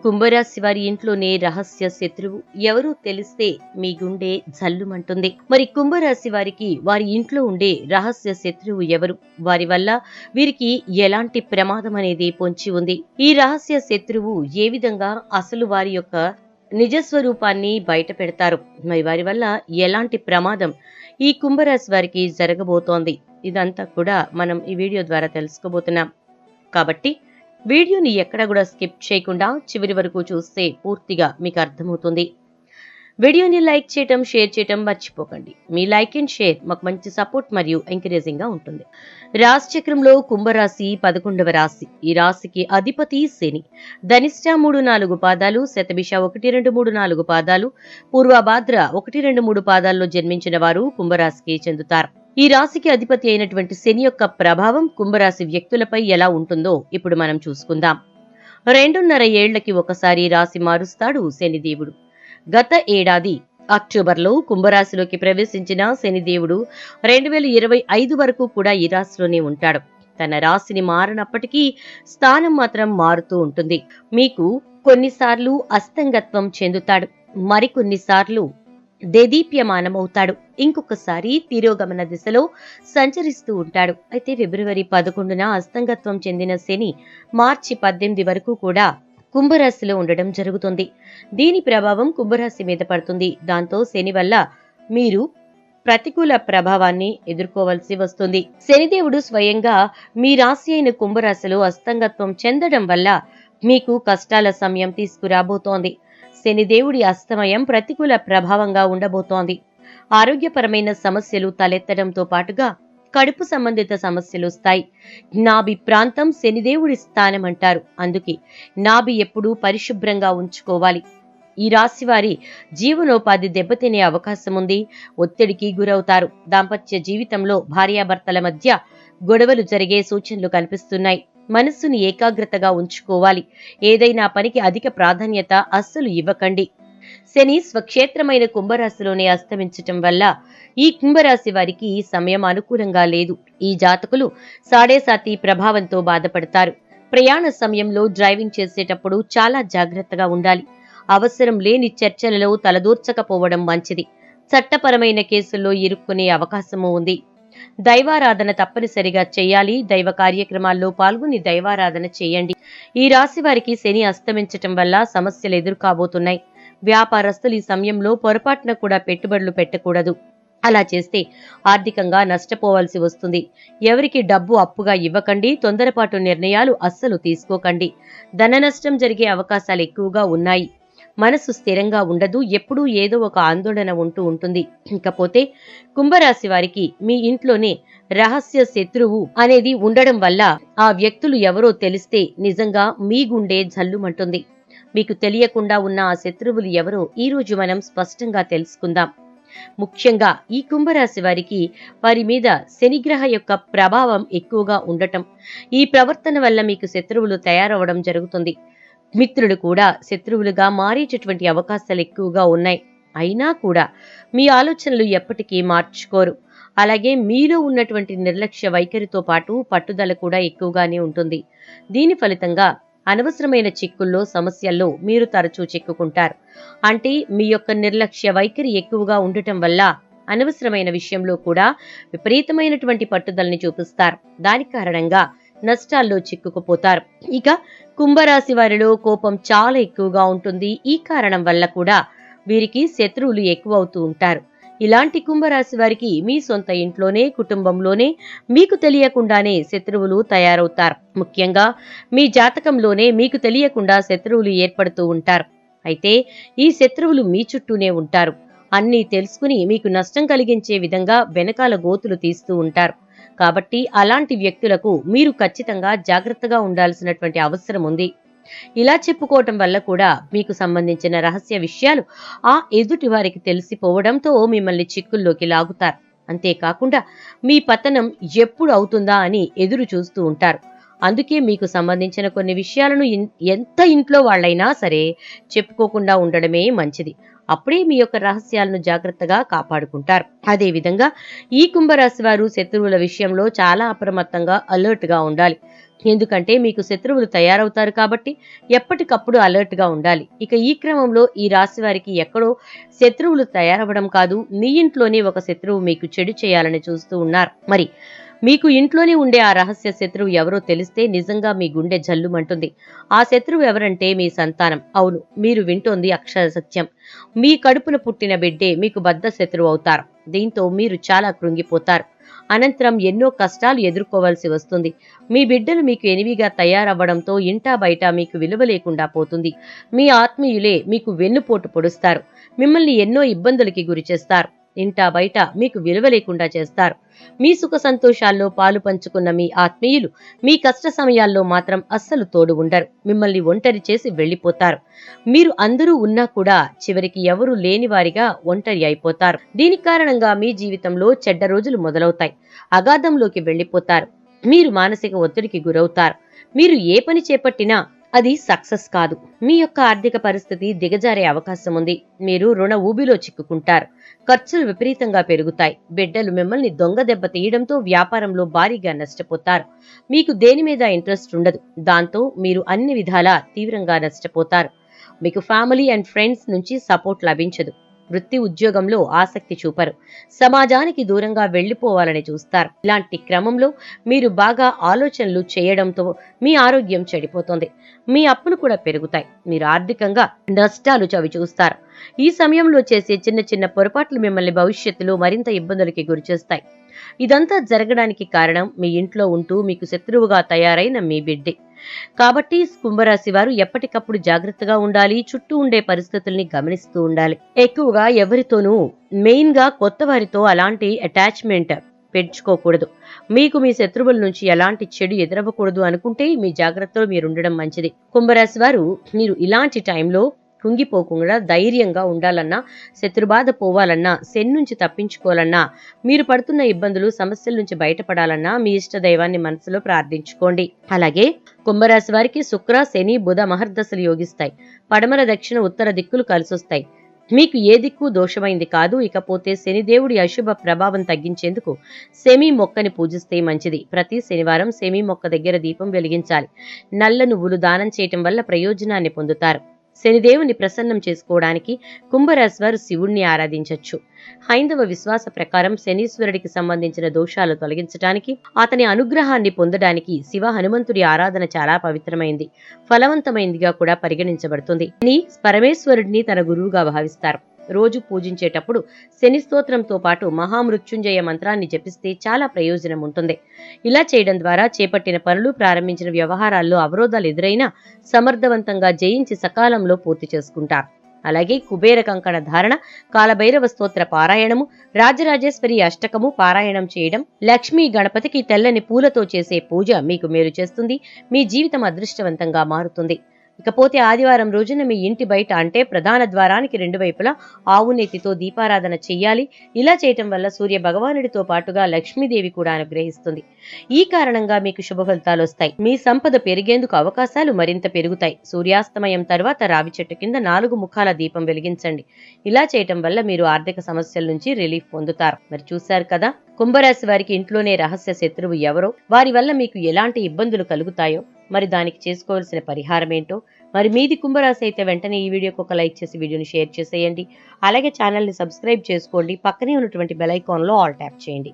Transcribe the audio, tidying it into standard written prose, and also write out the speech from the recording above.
కుంభరాశి వారి ఇంట్లోనే రహస్య శత్రువు ఎవరో తెలిస్తే మీ గుండె జల్లుమంటుంది. మరి కుంభరాశి వారికి వారి ఇంట్లో ఉండే రహస్య శత్రువు ఎవరు, వారి వల్ల వీరికి ఎలాంటి ప్రమాదం అనేది పొంచి ఉంది, ఈ రహస్య శత్రువు ఏ విధంగా అసలు వారి యొక్క నిజస్వరూపాన్ని బయట పెడతారు, మరి వారి వల్ల ఎలాంటి ప్రమాదం ఈ కుంభరాశి వారికి జరగబోతోంది, ఇదంతా కూడా మనం ఈ వీడియో ద్వారా తెలుసుకోబోతున్నాం. కాబట్టి వీడియోని ఎక్కడ కూడా స్కిప్ చేయకుండా చివరి వరకు చూస్తే పూర్తిగా మీకు అర్థమవుతుంది. వీడియోని లైక్ చేయటం, షేర్ చేయటం మర్చిపోకండి. మీ లైక్ అండ్ షేర్ మాకు మంచి సపోర్ట్ మరియు ఎంకరేజింగ్ గా ఉంటుంది. రాశి చక్రంలో కుంభరాశి 11వ రాశి. ఈ రాశికి అధిపతి శని. ధనిష్ట 3-4 పాదాలు, శతభిష 1-2-3-4 పాదాలు, పూర్వభాద్ర 1-2-3 పాదాల్లో జన్మించిన వారు కుంభరాశికి చెందుతారు. ఈ రాశికి అధిపతి అయినటువంటి శని యొక్క ప్రభావం కుంభరాశి వ్యక్తులపై ఎలా ఉంటుందో ఇప్పుడు మనం చూసుకుందాం. 2.5 ఏళ్లకి ఒకసారి రాశి మారుస్తాడు శనిదేవుడు. గత ఏడాది అక్టోబర్లో కుంభరాశిలోకి ప్రవేశించిన శనిదేవుడు 2025 వరకు కూడా ఈ రాశిలోనే ఉంటాడు. తన రాశిని మారనప్పటికీ స్థానం మాత్రం మారుతూ ఉంటుంది. మీకు కొన్నిసార్లు అస్తంగత్వం చెందుతాడు, మరికొన్నిసార్లు దేదీప్యమానమవుతాడు, ఇంకొకసారి తిరోగమన దిశలో సంచరిస్తూ ఉంటాడు. అయితే ఫిబ్రవరి 11న అస్తంగత్వం చెందిన శని మార్చి 18 వరకు కూడా కుంభరాశిలో ఉండడం జరుగుతుంది. దీని ప్రభావం కుంభరాశి మీద పడుతుంది. దాంతో శని వల్ల మీరు ప్రతికూల ప్రభావాన్ని ఎదుర్కోవలసి వస్తుంది. శనిదేవుడు స్వయంగా మీ రాశి అయిన కుంభరాశిలో అస్తంగత్వం చెందడం వల్ల మీకు కష్టాల సమయం తీసుకురాబోతోంది. శనిదేవుడి అస్తమయం ప్రతికూల ప్రభావంగా ఉండబోతోంది. ఆరోగ్యపరమైన సమస్యలు తలెత్తడంతో పాటుగా కడుపు సంబంధిత సమస్యలు వస్తాయి. నాభి ప్రాంతం శనిదేవుడి స్థానం అంటారు. అందుకే నాభి ఎప్పుడూ పరిశుభ్రంగా ఉంచుకోవాలి. ఈ రాశి వారి జీవనోపాధి దెబ్బతినే అవకాశం ఉంది. ఒత్తిడికి గురవుతారు. దాంపత్య జీవితంలో భార్యాభర్తల మధ్య గొడవలు జరిగే సూచనలు కనిపిస్తున్నాయి. మనస్సును ఏకాగ్రతగా ఉంచుకోవాలి. ఏదైనా పనికి అధిక ప్రాధాన్యత అస్సలు ఇవ్వకండి. శని స్వక్షేత్రమైన కుంభరాశిలోనే అస్తమించటం వల్ల ఈ కుంభరాశి వారికి సమయం అనుకూలంగా లేదు. ఈ జాతకులు సాడేసాతి ప్రభావంతో బాధపడతారు. ప్రయాణ సమయంలో డ్రైవింగ్ చేసేటప్పుడు చాలా జాగ్రత్తగా ఉండాలి. అవసరం లేని చర్చలలో తలదూర్చకపోవడం మంచిది. చట్టపరమైన కేసుల్లో ఇరుక్కునే అవకాశము ఉంది. దైవారాధన తప్పనిసరిగా చేయాలి. దైవ కార్యక్రమాల్లో పాల్గొని దైవారాధన చేయండి. ఈ రాశి వారికి శని అస్తమించటం వల్ల సమస్యలు ఎదుర్కాబోతున్నాయి. వ్యాపారస్తులు ఈ సమయంలో పొరపాటున కూడా పెట్టుబడులు పెట్టకూడదు. అలా చేస్తే ఆర్థికంగా నష్టపోవాల్సి వస్తుంది. ఎవరికి డబ్బు అప్పుగా ఇవ్వకండి. తొందరపాటు నిర్ణయాలు అస్సలు తీసుకోకండి. ధన నష్టం జరిగే అవకాశాలు ఎక్కువగా ఉన్నాయి. మనసు స్థిరంగా ఉండదు. ఎప్పుడూ ఏదో ఒక ఆందోళన ఉంటూ ఉంటుంది. ఇకపోతే కుంభరాశి వారికి మీ ఇంట్లోనే రహస్య శత్రువు అనేది ఉండడం వల్ల ఆ వ్యక్తులు ఎవరో తెలిస్తే నిజంగా మీ గుండె జల్లుమంటుంది. మీకు తెలియకుండా ఉన్న ఆ శత్రువులు ఎవరో ఈ రోజు మనం స్పష్టంగా తెలుసుకుందాం. ముఖ్యంగా ఈ కుంభరాశి వారికి వారి మీద శనిగ్రహ యొక్క ప్రభావం ఎక్కువగా ఉండటం, ఈ ప్రవర్తన వల్ల మీకు శత్రువులు తయారవడం జరుగుతుంది. మిత్రులు కూడా శత్రువులుగా మారేటటువంటి అవకాశాలు ఎక్కువగా ఉన్నాయి. అయినా కూడా మీ ఆలోచనలు ఎప్పటికీ మార్చుకోరు. అలాగే మీలో ఉన్నటువంటి నిర్లక్ష్య వైఖరితో పాటు పట్టుదల కూడా ఎక్కువగానే ఉంటుంది. దీని ఫలితంగా అనవసరమైన చిక్కుల్లో, సమస్యల్లో మీరు తరచూ చిక్కుకుంటారు. అంటే మీ యొక్క నిర్లక్ష్య వైఖరి ఎక్కువగా ఉండటం వల్ల అనవసరమైన విషయంలో కూడా విపరీతమైనటువంటి పట్టుదలని చూపిస్తారు. దాని కారణంగా నష్టాల్లో చిక్కుకుపోతారు. ఇక కుంభరాశి వారిలో కోపం చాలా ఎక్కువగా ఉంటుంది. ఈ కారణం వల్ల కూడా వీరికి శత్రువులు ఎక్కువ అవుతూ ఉంటారు. ఇలాంటి కుంభరాశి వారికి మీ సొంత ఇంట్లోనే, కుటుంబంలోనే మీకు తెలియకుండానే శత్రువులు తయారవుతారు. ముఖ్యంగా మీ జాతకంలోనే మీకు తెలియకుండా శత్రువులు ఏర్పడుతూ ఉంటారు. అయితే ఈ శత్రువులు మీ చుట్టూనే ఉంటారు. అన్నీ తెలుసుకుని మీకు నష్టం కలిగించే విధంగా వెనకాల గోతులు తీస్తూ ఉంటారు. కాబట్టి అలాంటి వ్యక్తులకు మీరు ఖచ్చితంగా జాగ్రత్తగా ఉండాల్సినటువంటి అవసరం ఉంది. ఇలా చెప్పుకోవటం వల్ల కూడా మీకు సంబంధించిన రహస్య విషయాలు ఆ ఎదుటి వారికి తెలిసిపోవడంతో మిమ్మల్ని చిక్కుల్లోకి లాగుతారు. అంతేకాకుండా మీ పతనం ఎప్పుడు అవుతుందా అని ఎదురు చూస్తూ ఉంటారు. అందుకే మీకు సంబంధించిన కొన్ని విషయాలను ఎంత ఇంట్లో వాళ్ళైనా సరే చెప్పుకోకుండా ఉండడమే మంచిది. అప్పుడే మీ యొక్క రహస్యాలను జాగ్రత్తగా కాపాడుకుంటారు. అదేవిధంగా ఈ కుంభరాశి వారు శత్రువుల విషయంలో చాలా అప్రమత్తంగా అలర్ట్ గా ఉండాలి. ఎందుకంటే మీకు శత్రువులు తయారవుతారు కాబట్టి ఎప్పటికప్పుడు అలర్ట్ గా ఉండాలి. ఇక ఈ క్రమంలో ఈ రాశి వారికి ఎక్కడో శత్రువులు తయారవ్వడం కాదు, మీ ఇంట్లోనే ఒక శత్రువు మీకు చెడు చేయాలని చూస్తూ ఉన్నారు. మరి మీకు ఇంట్లోనే ఉండే ఆ రహస్య శత్రువు ఎవరో తెలిస్తే నిజంగా మీ గుండె జల్లుమంటుంది. ఆ శత్రువు ఎవరంటే మీ సంతానం. అవును, మీరు వింటోంది అక్షర సత్యం. మీ కడుపున పుట్టిన బిడ్డే మీకు బద్ధ శత్రువు అవుతారు. దీంతో మీరు చాలా కృంగిపోతారు. అనంతరం ఎన్నో కష్టాలు ఎదుర్కోవాల్సి వస్తుంది. మీ బిడ్డలు మీకు ఎనిమిగా తయారవ్వడంతో ఇంటా బయట మీకు విలువ లేకుండా పోతుంది. మీ ఆత్మీయులే మీకు వెన్నుపోటు పొడుస్తారు. మిమ్మల్ని ఎన్నో ఇబ్బందులకి గురిచేస్తారు. ఇంటా బయట మీకు విలువ లేకుండా చేస్తారు. మీ సుఖ సంతోషాల్లో పాలు పంచుకున్న మీ ఆత్మీయులు మీ కష్ట సమయాల్లో మాత్రం అస్సలు తోడు ఉండరు. మిమ్మల్ని ఒంటరి చేసి వెళ్లిపోతారు. మీరు అందరూ ఉన్నా కూడా చివరికి ఎవరూ లేని వారిగా ఒంటరి అయిపోతారు. దీని కారణంగా మీ జీవితంలో చెడ్డ రోజులు మొదలవుతాయి. అగాధంలోకి వెళ్లిపోతారు. మీరు మానసిక ఒత్తిడికి గురవుతారు. మీరు ఏ పని చేపట్టినా అది సక్సెస్ కాదు. మీ యొక్క ఆర్థిక పరిస్థితి దిగజారే అవకాశం ఉంది. మీరు రుణ ఊబిలో చిక్కుకుంటారు. ఖర్చులు విపరీతంగా పెరుగుతాయి. బిడ్డలు మిమ్మల్ని దొంగ దెబ్బ తీయడంతో వ్యాపారంలో భారీగా నష్టపోతారు. మీకు దేని మీద ఇంట్రెస్ట్ ఉండదు. దాంతో మీరు అన్ని విధాలా తీవ్రంగా నష్టపోతారు. మీకు ఫ్యామిలీ అండ్ ఫ్రెండ్స్ నుంచి సపోర్ట్ లభించదు. వృత్తి ఉద్యోగంలో ఆసక్తి చూపరు. సమాజానికి దూరంగా వెళ్లిపోవాలని చూస్తారు. ఇలాంటి క్రమంలో మీరు బాగా ఆలోచనలు చేయడంతో మీ ఆరోగ్యం చెడిపోతుంది. మీ అప్పులు కూడా పెరుగుతాయి. మీరు ఆర్థికంగా నష్టాలు చవిచూస్తారు. ఈ సమయంలో చేసే చిన్న చిన్న పొరపాట్లు మిమ్మల్ని భవిష్యత్తులో మరింత ఇబ్బందులకి గురిచేస్తాయి. ఇదంతా జరగడానికి కారణం మీ ఇంట్లో ఉంటూ మీకు శత్రువుగా తయారైన మీ బిడ్డే. కాబట్టి కుంభరాశి వారు ఎప్పటికప్పుడు జాగ్రత్తగా ఉండాలి. చుట్టూ ఉండే పరిస్థితుల్ని గమనిస్తూ ఉండాలి. ఎక్కువగా ఎవరితోనూ, మెయిన్ గా కొత్త వారితో అలాంటి అటాచ్మెంట్ పెంచుకోకూడదు. మీకు మీ శత్రువుల నుంచి ఎలాంటి చెడు ఎదురవ్వకూడదు అనుకుంటే మీ జాగ్రత్తలో మీరుండడం మంచిది. కుంభరాశి వారు మీరు ఇలాంటి టైంలో కుంగిపోకుండా ధైర్యంగా ఉండాలన్నా, శత్రుబాధ పోవాలన్నా, శని నుంచి తప్పించుకోవాలన్నా, మీరు పడుతున్న ఇబ్బందులు సమస్యల నుంచి బయటపడాలన్నా మీ ఇష్ట దైవాన్ని మనసులో ప్రార్థించుకోండి. అలాగే కుంభరాశి వారికి శుక్ర, శని, బుధ మహర్దశలు యోగిస్తాయి. పడమర, దక్షిణ, ఉత్తర దిక్కులు కలిసొస్తాయి. మీకు ఏ దిక్కు దోషమైంది కాదు. ఇకపోతే శనిదేవుడి అశుభ ప్రభావం తగ్గించేందుకు సెమీ మొక్కని పూజిస్తే మంచిది. ప్రతి శనివారం సెమీ మొక్క దగ్గర దీపం వెలిగించాలి. నల్ల నువ్వులు దానం చేయటం వల్ల ప్రయోజనాన్ని పొందుతారు. శనిదేవుని ప్రసన్నం చేసుకోవడానికి కుంభరాశి వారు శివుణ్ణి ఆరాధించవచ్చు. హైందవ విశ్వాస ప్రకారం శనీశ్వరుడికి సంబంధించిన దోషాలు తొలగించడానికి, అతని అనుగ్రహాన్ని పొందడానికి శివ హనుమంతుడి ఆరాధన చాలా పవిత్రమైంది, ఫలవంతమైందిగా కూడా పరిగణించబడుతుంది. శని పరమేశ్వరుడిని తన గురువుగా భావిస్తారు. రోజు పూజించేటప్పుడు శని స్తోత్రంతో పాటు మహామృత్యుంజయ మంత్రాన్ని జపిస్తే చాలా ప్రయోజనం ఉంటుంది. ఇలా చేయడం ద్వారా చేపట్టిన పనులు, ప్రారంభించిన వ్యవహారాల్లో అవరోధాలు ఎదురైనా సమర్థవంతంగా జయించి సకాలంలో పూర్తి చేసుకుంటారు. అలాగే కుబేర కంకణ ధారణ, కాలభైరవ స్తోత్ర పారాయణము, రాజరాజేశ్వరి అష్టకము పారాయణం చేయడం, లక్ష్మీ గణపతికి తెల్లని పూలతో చేసే పూజ మీకు మేలు చేస్తుంది. మీ జీవితం అదృష్టవంతంగా మారుతుంది. ఇకపోతే ఆదివారం రోజున మీ ఇంటి బయట అంటే ప్రధాన ద్వారానికి రెండు వైపులా ఆవు నెత్తితో దీపారాధన చెయ్యాలి. ఇలా చేయటం వల్ల సూర్య భగవానుడితో పాటుగా లక్ష్మీదేవి కూడా అనుగ్రహిస్తుంది. ఈ కారణంగా మీకు శుభ ఫలితాలు వస్తాయి. మీ సంపద పెరిగేందుకు అవకాశాలు మరింత పెరుగుతాయి. సూర్యాస్తమయం తర్వాత రావి చెట్టు కింద 4 ముఖాల దీపం వెలిగించండి. ఇలా చేయటం వల్ల మీరు ఆర్థిక సమస్యల నుంచి రిలీఫ్ పొందుతారు. మరి చూశారు కదా, కుంభరాశి వారికి ఇంట్లోనే రహస్య శత్రువు ఎవరో, వారి వల్ల మీకు ఎలాంటి ఇబ్బందులు కలుగుతాయో, మరి దానికి చేసుకోవాల్సిన పరిహారం ఏంటో. మరి మీది కుంభరాశి అయితే వెంటనే ఈ వీడియోకి ఒక లైక్ చేసి వీడియోని షేర్ చేసేయండి. అలాగే ఛానల్ని సబ్స్క్రైబ్ చేసుకోండి. పక్కనే ఉన్నటువంటి బెల్ ఐకాన్లో ఆల్ ట్యాప్ చేయండి.